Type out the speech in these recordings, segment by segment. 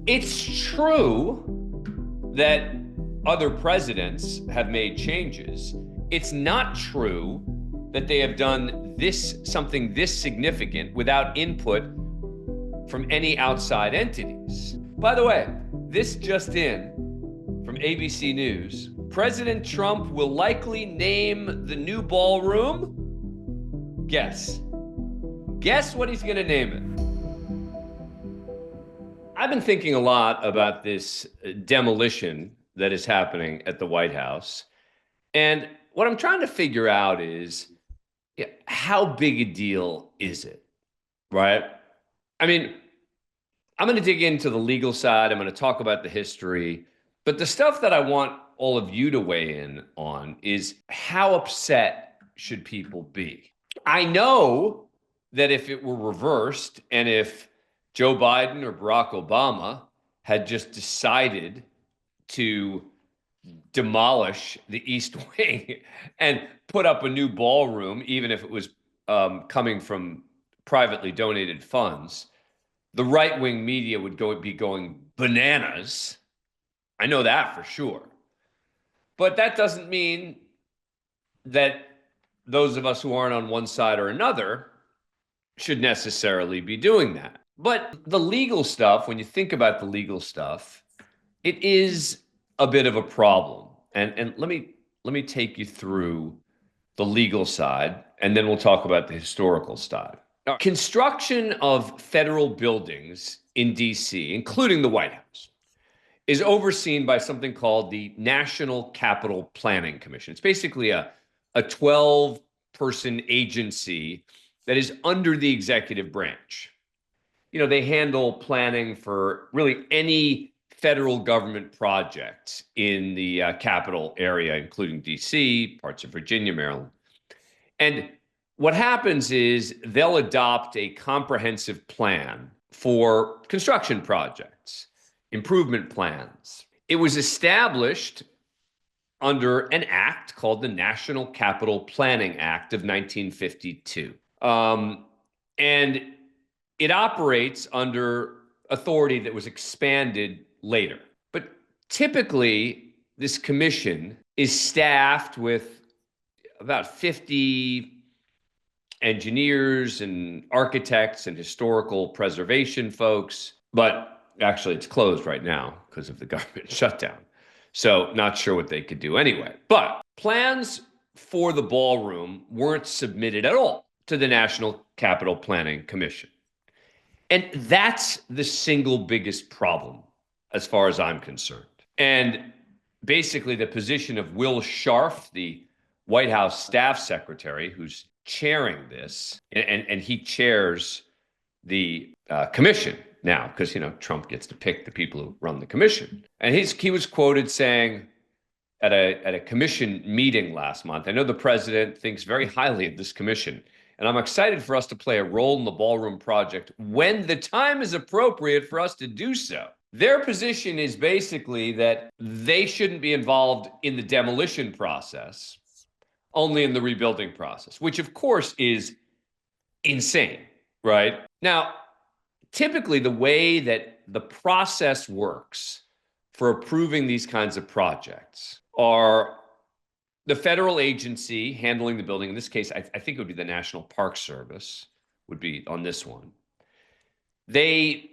It's true that other presidents have made changes. It's not true that they have done something this significant without input from any outside entities. By the way, this just in from ABC News. President Trump will likely name the new ballroom. Guess what he's going to name it. I've been thinking a lot about this demolition that is happening at the White House. And what I'm trying to figure out is, how big a deal is it, right? I mean, I'm going to dig into the legal side. I'm going to talk about the history. But the stuff that I want all of you to weigh in on is, how upset should people be? I know that if it were reversed and if Joe Biden or Barack Obama had just decided to demolish the East Wing and put up a new ballroom, even if it was coming from privately donated funds, the right-wing media would be going bananas. I know that for sure. But that doesn't mean that those of us who aren't on one side or another should necessarily be doing that. But the legal stuff, when you think about the legal stuff, it is a bit of a problem. And let me take you through the legal side, and then we'll talk about the historical side. Now, construction of federal buildings in DC, including the White House, is overseen by something called the National Capital Planning Commission. It's basically a 12-person agency that is under the executive branch. They handle planning for really any federal government project in the capital area, including DC, parts of Virginia, Maryland. And what happens is they'll adopt a comprehensive plan for construction projects, improvement plans. It was established under an act called the National Capital Planning Act of 1952. And it operates under authority that was expanded later. But typically, this commission is staffed with about 50 engineers and architects and historical preservation folks. But actually, it's closed right now because of the government shutdown. So not sure what they could do anyway. But plans for the ballroom weren't submitted at all to the National Capital Planning Commission. And that's the single biggest problem as far as I'm concerned. And basically the position of Will Scharf, the White House staff secretary, who's chairing this, and he chairs the commission now, because Trump gets to pick the people who run the commission. And he was quoted saying at a commission meeting last month, "I know the president thinks very highly of this commission, and I'm excited for us to play a role in the ballroom project when the time is appropriate for us to do so." Their position is basically that they shouldn't be involved in the demolition process, only in the rebuilding process, which of course is insane, right? Now, typically the way that the process works for approving these kinds of projects are the federal agency handling the building. In this case, I think it would be the National Park Service would be on this one. They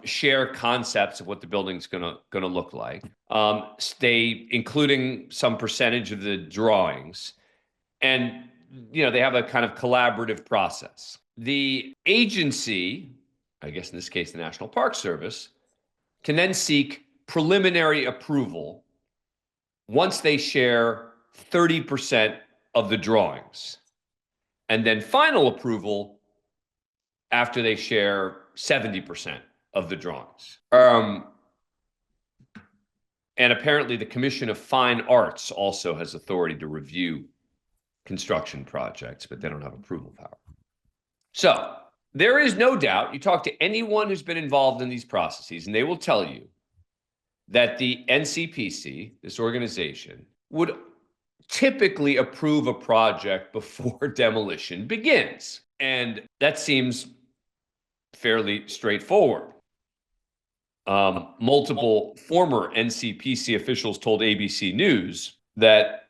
share concepts of what the building's gonna look like. Including some percentage of the drawings, and they have a kind of collaborative process. The agency, I guess in this case the National Park Service, can then seek preliminary approval once they share 30% of the drawings, and then final approval after they share 70% of the drawings. And apparently the Commission of Fine Arts also has authority to review construction projects, but they don't have approval power. So there is no doubt, you talk to anyone who's been involved in these processes, and they will tell you that the NCPC, this organization, would typically approve a project before demolition begins. And that seems fairly straightforward. Multiple former NCPC officials told ABC News that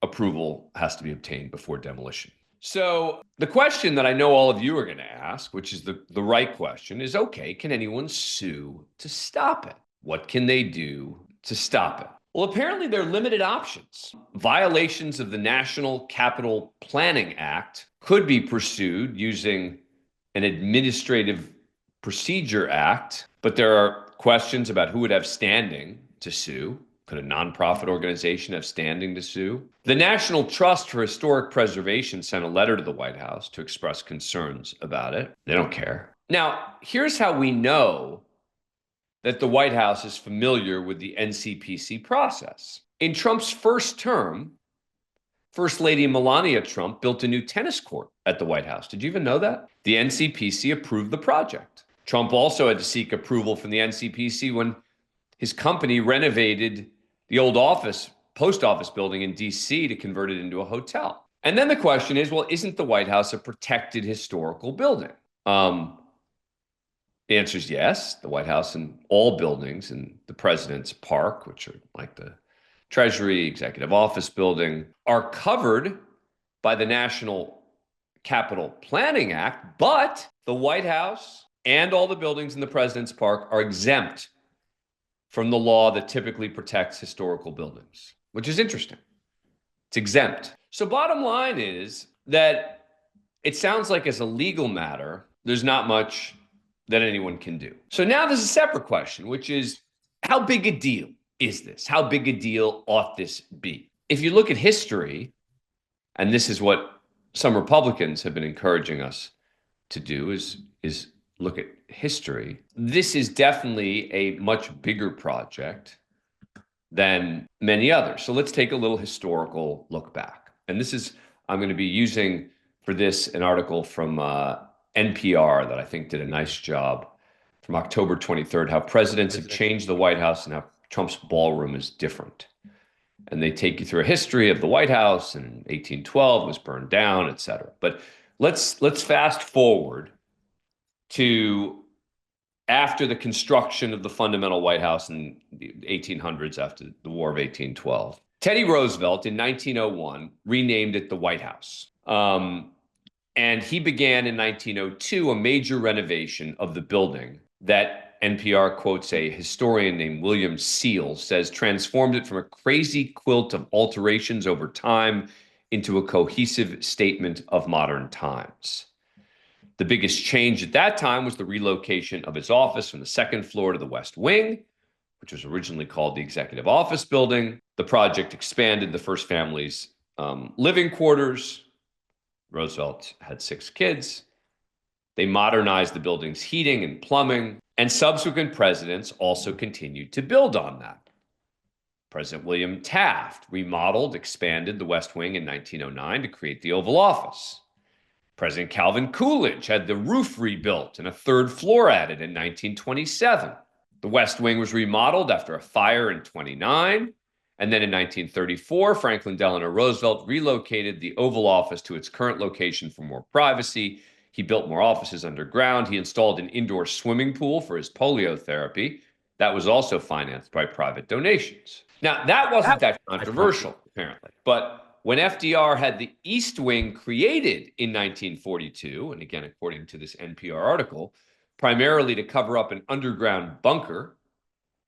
approval has to be obtained before demolition. So the question that I know all of you are going to ask, which is the right question, is, okay, can anyone sue to stop it? What can they do to stop it? Well, apparently there are limited options. Violations of the National Capital Planning Act could be pursued using an Administrative Procedure Act, but there are questions about who would have standing to sue. Could a nonprofit organization have standing to sue? The National Trust for Historic Preservation sent a letter to the White House to express concerns about it. They don't care. Now, here's how we know that the White House is familiar with the NCPC process. In Trump's first term, First Lady Melania Trump built a new tennis court at the White House. Did you even know that? The NCPC approved the project. Trump also had to seek approval from the NCPC when his company renovated the old post office building in D.C. to convert it into a hotel. And then the question is, well, isn't the White House a protected historical building? The answer is yes. The White House and all buildings in the President's Park, which are like the Treasury, Executive Office Building, are covered by the National Capital Planning Act, but the White House and all the buildings in the President's Park are exempt from the law that typically protects historical buildings, which is interesting. It's exempt. So bottom line is that it sounds like as a legal matter, there's not much that anyone can do. So now there's a separate question, which is, how big a deal is this? How big a deal ought this be? If you look at history, and this is what some Republicans have been encouraging us to do, is look at history. This is definitely a much bigger project than many others. So let's take a little historical look back. And I'm going to be using for this an article from NPR that I think did a nice job from October 23rd, how presidents have changed the White House and how Trump's ballroom is different. And they take you through a history of the White House, and 1812 was burned down, et cetera. But let's fast forward to after the construction of the fundamental White House in the 1800s, after the War of 1812. Teddy Roosevelt in 1901 renamed it the White House. And he began in 1902 a major renovation of the building that NPR quotes a historian named William Seal, says transformed it from a crazy quilt of alterations over time into a cohesive statement of modern times. The biggest change at that time was the relocation of its office from the second floor to the West Wing, which was originally called the Executive Office Building. The project expanded the first family's living quarters. Roosevelt had 6 kids. They modernized the building's heating and plumbing, and subsequent presidents also continued to build on that. President William Taft remodeled, expanded the West Wing in 1909 to create the Oval Office. President Calvin Coolidge had the roof rebuilt and a 3rd floor added in 1927. The West Wing was remodeled after a fire in 1929. And then in 1934, Franklin Delano Roosevelt relocated the Oval Office to its current location for more privacy. He built more offices underground. He installed an indoor swimming pool for his polio therapy. That was also financed by private donations. Now, that wasn't that controversial, apparently. But when FDR had the East Wing created in 1942, and again, according to this NPR article, primarily to cover up an underground bunker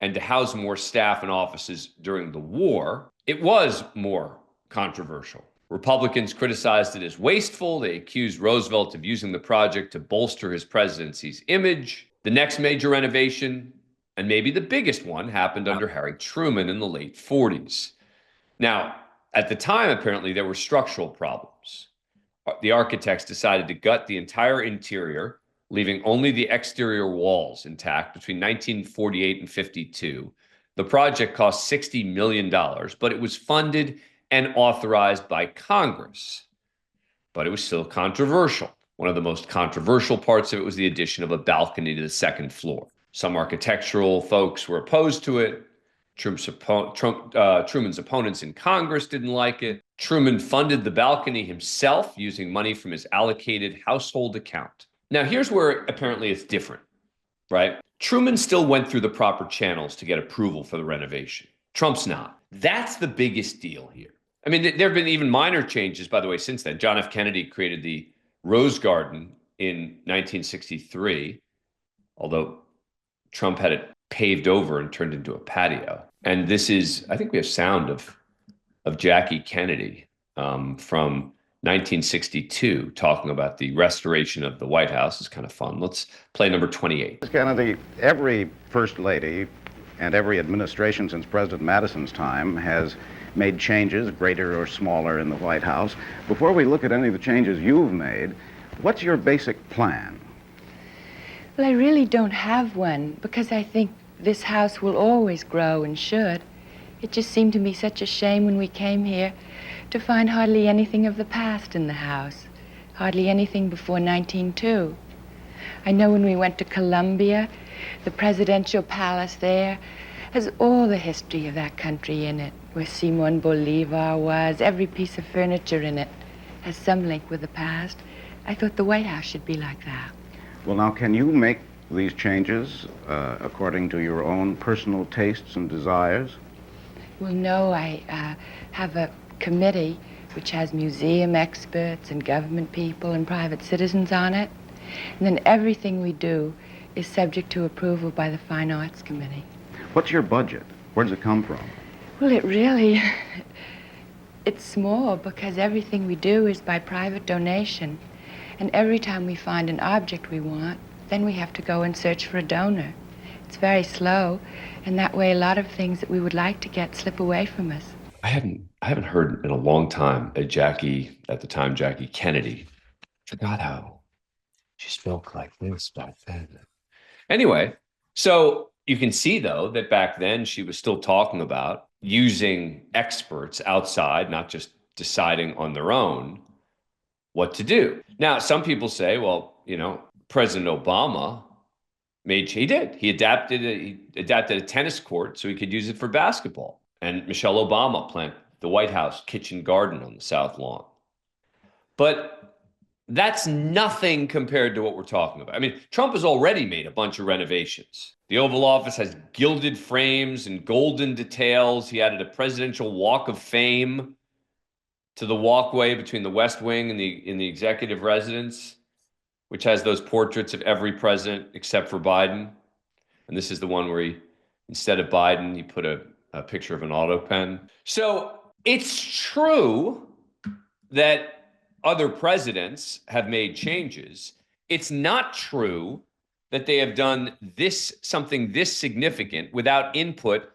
and to house more staff and offices during the war, it was more controversial. Republicans criticized it as wasteful. They accused Roosevelt of using the project to bolster his presidency's image. The next major renovation, and maybe the biggest one, happened under Harry Truman in the late 40s. Now, at the time, apparently, there were structural problems. The architects decided to gut the entire interior, leaving only the exterior walls intact between 1948 and 52. The project cost $60 million, but it was funded and authorized by Congress. But it was still controversial. One of the most controversial parts of it was the addition of a balcony to the second floor. Some architectural folks were opposed to it. Truman's opponents in Congress didn't like it. Truman funded the balcony himself using money from his allocated household account. Now, here's where apparently it's different, right? Truman still went through the proper channels to get approval for the renovation. Trump's not. That's the biggest deal here. I mean, there have been even minor changes, by the way, since then. John F. Kennedy created the Rose Garden in 1963, although Trump had it paved over and turned into a patio. And this is, I think we have sound of Jackie Kennedy from 1962 talking about the restoration of the White House. It's kind of fun. Let's play number 28. Ms. Kennedy, every first lady and every administration since President Madison's time has made changes, greater or smaller, in the White House. Before we look at any of the changes you've made, what's your basic plan? Well, I really don't have one, because I think this house will always grow and should. It just seemed to me such a shame when we came here to find hardly anything of the past in the house, hardly anything before 1902. I know when we went to Columbia, the presidential palace there has all the history of that country in it, where Simon Bolivar was. Every piece of furniture in it has some link with the past. I thought the White House should be like that. Well, now, can you make these changes according to your own personal tastes and desires? Well, no, I have a committee which has museum experts and government people and private citizens on it. And then everything we do is subject to approval by the Fine Arts Committee. What's your budget? Where does it come from? Well, it's small, because everything we do is by private donation. And every time we find an object we want, then we have to go and search for a donor. It's very slow, and that way a lot of things that we would like to get slip away from us. I haven't heard in a long time at the time Jackie Kennedy. Forgot how she spoke like this back then. Anyway, so you can see, though, that back then she was still talking about using experts outside, not just deciding on their own what to do. Now, some people say, well, President Obama he adapted a tennis court so he could use it for basketball. And Michelle Obama planted the White House kitchen garden on the South Lawn. But that's nothing compared to what we're talking about. I mean, Trump has already made a bunch of renovations. The Oval Office has gilded frames and golden details. He added a presidential walk of fame to the walkway between the West Wing and the executive residence, which has those portraits of every president except for Biden. And this is the one where instead of Biden, he put a picture of an auto pen. So it's true that other presidents have made changes. It's not true that they have done something this significant without input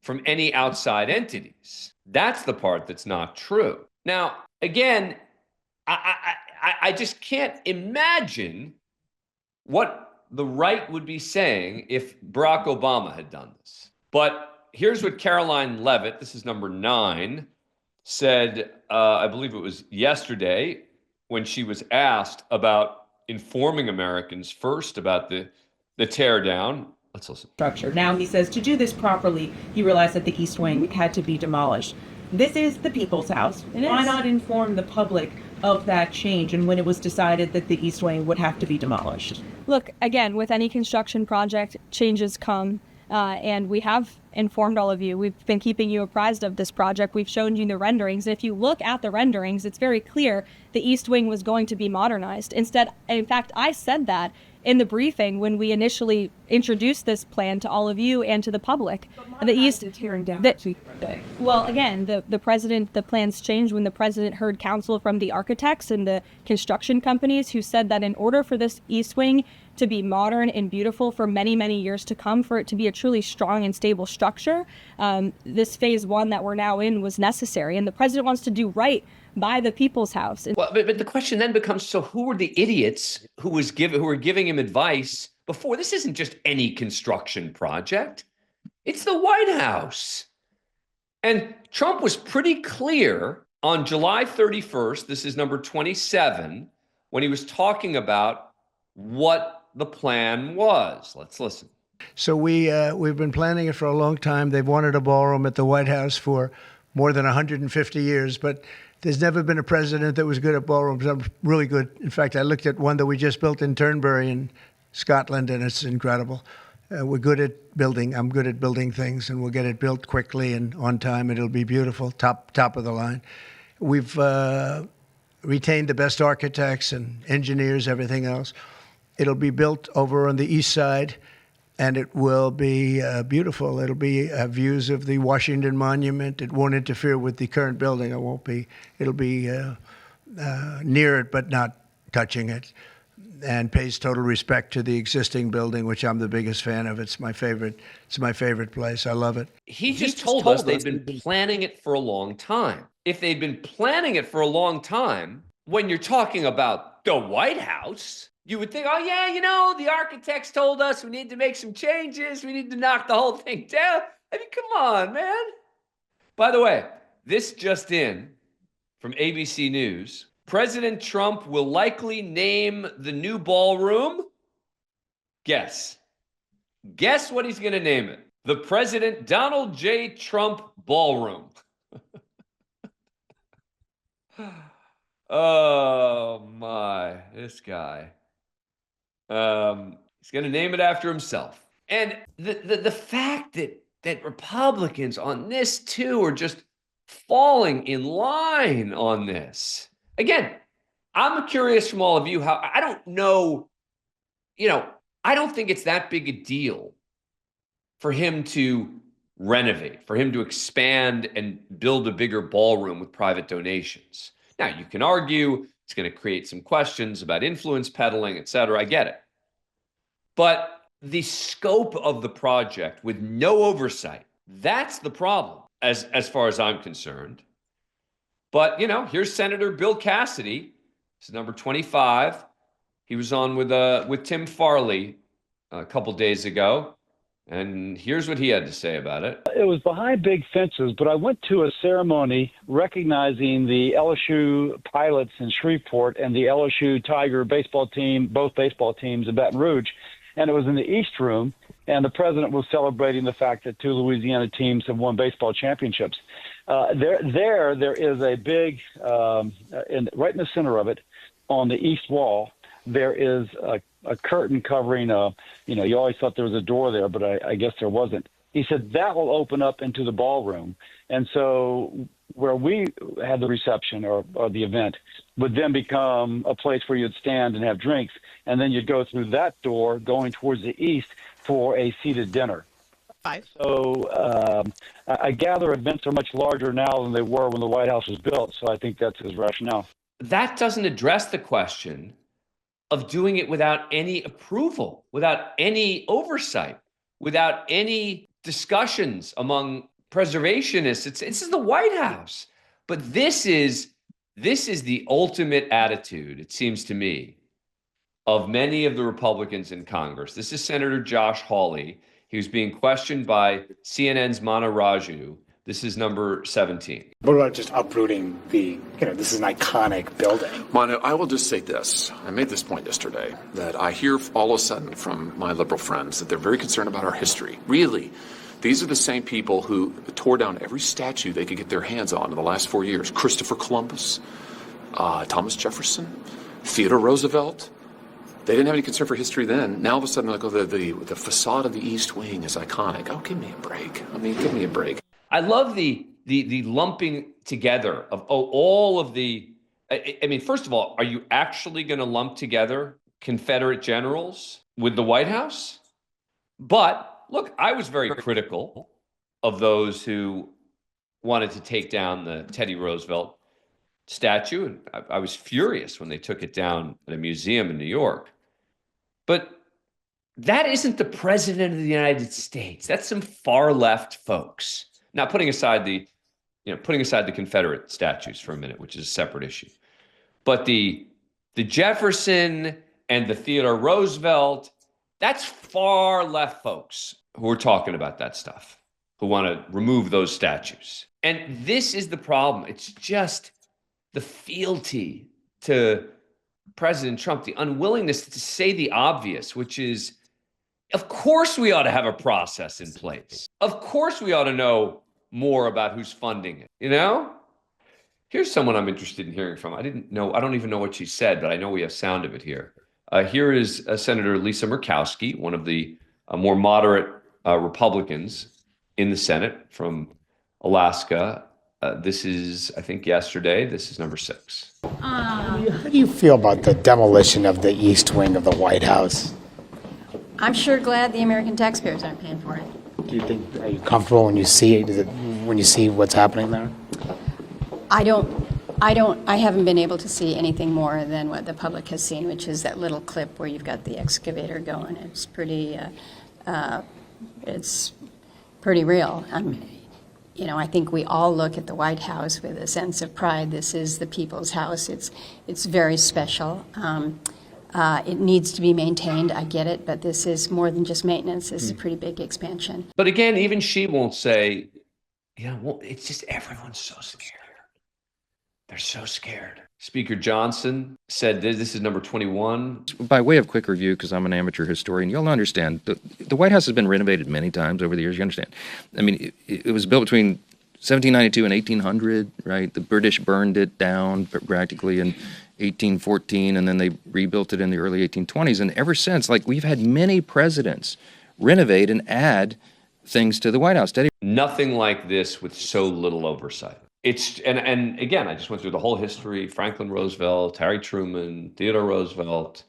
from any outside entities. That's the part that's not true. Now, again, I just can't imagine what the right would be saying if Barack Obama had done this. But here's what Caroline Leavitt, this is number 9, said, I believe it was yesterday, when she was asked about informing Americans first about the teardown. Let's listen. Structure. Now he says to do this properly, he realized that the East Wing had to be demolished. This is the people's house. Why not inform the public of that change and when it was decided that the East Wing would have to be demolished? Look, again, with any construction project, changes come, and we have informed all of you. We've been keeping you apprised of this project. We've shown you the renderings. And if you look at the renderings, it's very clear the East Wing was going to be modernized. Instead, in fact, I said that in the briefing when we initially introduced this plan to all of you and to the public. The East tearing down. Well, again, the plans changed when the president heard counsel from the architects and the construction companies who said that in order for this East Wing to be modern and beautiful for many, many years to come, for it to be a truly strong and stable structure, this phase 1 that we're now in was necessary. And the president wants to do right by the people's house. Well, but the question then becomes, so who were the idiots who were giving him advice before? This isn't just any construction project. It's the White House. And Trump was pretty clear on July 31st, this is number 27, when he was talking about what the plan was. Let's listen. So we've been planning it for a long time. They've wanted a ballroom at the White House for more than 150 years, but there's never been a president that was good at ballrooms. I'm really good. In fact, I looked at one that we just built in Turnberry, and Scotland, and it's incredible. We're good at building. I'm good at building things, and we'll get it built quickly and on time. It'll be beautiful, top of the line. We've retained the best architects and engineers, everything else. It'll be built over on the east side, and it will be beautiful. It'll be views of the Washington Monument. It won't interfere with the current building. It won't be. It'll be near it, but not touching it, and pays total respect to the existing building, which I'm the biggest fan of. It's my favorite. It's my favorite place. I love it. He just told us they've been planning it for a long time. If they've been planning it for a long time, when you're talking about the White House, you would think, oh yeah, the architects told us we need to make some changes. We need to knock the whole thing down. I mean, come on, man. By the way, this just in from ABC News. President Trump will likely name the new ballroom. Guess what he's going to name it? The President Donald J. Trump Ballroom. Oh my, this guy. He's going to name it after himself. And the fact that Republicans on this too are just falling in line on this. Again, I'm curious from all of you how, I don't know, I don't think it's that big a deal for him to renovate, for him to expand and build a bigger ballroom with private donations. Now, you can argue it's going to create some questions about influence peddling, et cetera. I get it. But the scope of the project with no oversight, that's the problem as far as I'm concerned. But, here's Senator Bill Cassidy. He's number 25. He was on with Tim Farley a couple days ago. And here's what he had to say about it. It was behind big fences, but I went to a ceremony recognizing the LSU Pilots in Shreveport and the LSU Tiger baseball team, both baseball teams in Baton Rouge. And it was in the East Room, and the president was celebrating the fact that 2 Louisiana teams have won baseball championships. There is a big, right in the center of it, on the east wall, there is a curtain covering, you always thought there was a door there, but I guess there wasn't. He said that will open up into the ballroom. And so where we had the reception or the event would then become a place where you'd stand and have drinks. And then you'd go through that door going towards the east for a seated dinner. So I gather events are much larger now than they were when the White House was built. So I think that's his rationale. That doesn't address the question of doing it without any approval, without any oversight, without any discussions among preservationists. This is the White House. But this is the ultimate attitude, it seems to me, of many of the Republicans in Congress. This is Senator Josh Hawley. He was being questioned by CNN's Mana Raju. This is number 17. What about just uprooting this is an iconic building? Manu, I will just say this. I made this point yesterday, that I hear all of a sudden from my liberal friends that they're very concerned about our history. Really, these are the same people who tore down every statue they could get their hands on in the last 4 years. Christopher Columbus, Thomas Jefferson, Theodore Roosevelt. They didn't have any concern for history then. Now all of a sudden, like, the facade of the East Wing is iconic. Oh, give me a break. Give me a break. I love the lumping together of all of the. First of all, are you actually going to lump together Confederate generals with the White House? But look, I was very critical of those who wanted to take down the Teddy Roosevelt statue, and I was furious when they took it down at a museum in New York. But that isn't the president of the United States. That's some far left folks. Now, putting aside the Confederate statues for a minute, which is a separate issue, but the Jefferson and the Theodore Roosevelt, that's far left folks who are talking about that stuff, who want to remove those statues. And this is the problem. It's just the fealty to President Trump, the unwillingness to say the obvious, which is, of course we ought to have a process in place. Of course we ought to know more about who's funding it, Here's someone I'm interested in hearing from. I don't even know what she said, but I know we have sound of it here. Here is Senator Lisa Murkowski, one of the more moderate Republicans in the Senate from Alaska. This is, I think, yesterday. This is number 6. How do you feel about the demolition of the East Wing of the White House? I'm sure glad the American taxpayers aren't paying for it. Do you think, are you comfortable when you see it, when you see what's happening there? I haven't been able to see anything more than what the public has seen, which is that little clip where you've got the excavator going. It's pretty real. I think we all look at the White House with a sense of pride. This is the people's house. It's very special. It needs to be maintained. I get it, but this is more than just maintenance. This is a pretty big expansion. But again, even she won't say, it's just everyone's so scared. They're so scared. Speaker Johnson said this is number 21. By way of quick review, because I'm an amateur historian, you'll understand the White House has been renovated many times over the years. You understand? I mean, it was built between 1792 and 1800, right? The British burned it down practically in 1814, and then they rebuilt it in the early 1820s. And ever since, we've had many presidents renovate and add things to the White House. Nothing like this with so little oversight. And again, I just went through the whole history: Franklin Roosevelt, Harry Truman, Theodore Roosevelt,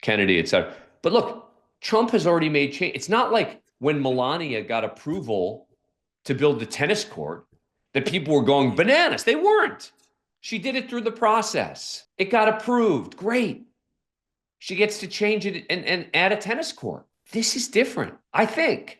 Kennedy, etc. But look, Trump has already made change. It's not like when Melania got approval to build the tennis court that people were going bananas. They weren't. She did it through the process. It got approved. Great. She gets to change it and add a tennis court. This is different, I think.